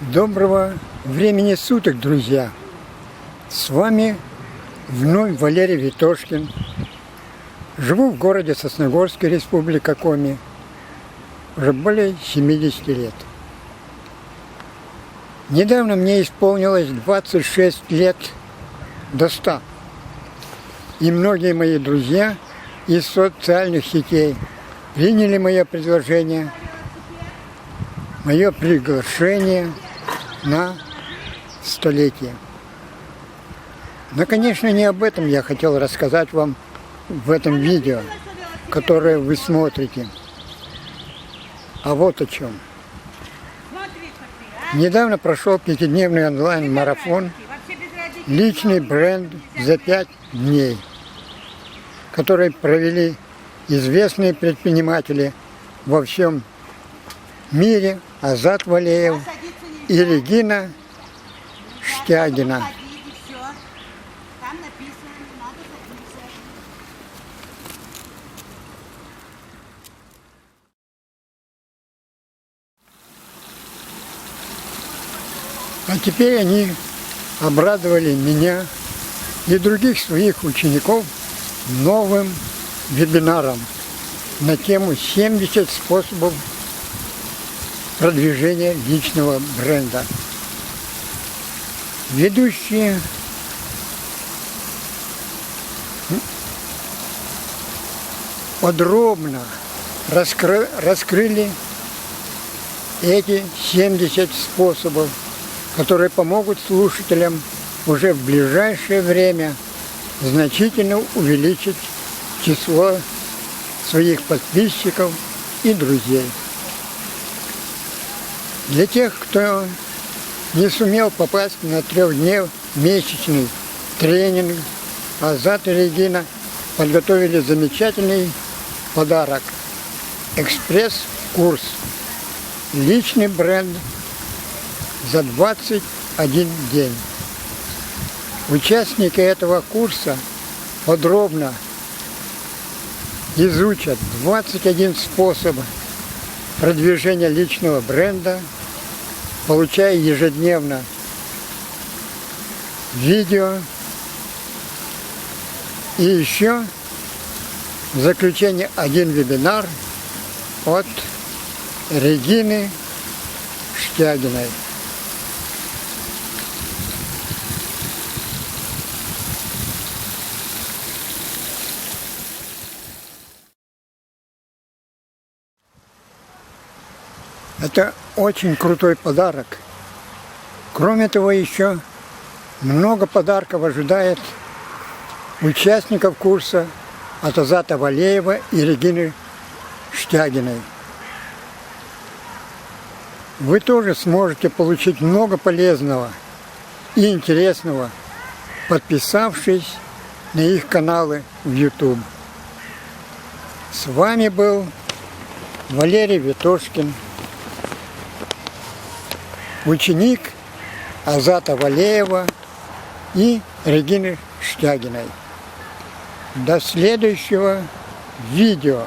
Доброго времени суток, друзья! С вами вновь Валерий Витошкин. Живу в городе Сосногорске, Республика Коми, уже более 70 лет. Недавно мне исполнилось 26 лет до 100. И многие мои друзья из социальных сетей приняли мое предложение, мое приглашение на столетие. Но, конечно, не об этом я хотел рассказать вам в этом видео, которое вы смотрите, а вот о чем. Недавно прошел 5-дневный онлайн-марафон «Личный бренд за 5 дней», который провели известные предприниматели во всем мире Азат Валеев и Регина Штягина. А теперь они обрадовали меня и других своих учеников новым вебинаром на тему 70 способов продвижения личного бренда. Ведущие подробно раскрыли эти 70 способов, которые помогут слушателям уже в ближайшее время значительно увеличить число своих подписчиков и друзей. Для тех, кто не сумел попасть на 3-месячный тренинг, Азат и Регина подготовили замечательный подарок – экспресс-курс «Личный бренд за 21 день». Участники этого курса подробно изучат 21 способ продвижения личного бренда, получая ежедневно видео и еще в заключение один вебинар от Регины Штягиной. Это очень крутой подарок. Кроме того, еще много подарков ожидает участников курса от Азата Валеева и Регины Штягиной. Вы тоже сможете получить много полезного и интересного, подписавшись на их каналы в YouTube. С вами был Валерий Витошкин, ученик Азата Валеева и Регины Штягиной. До следующего видео.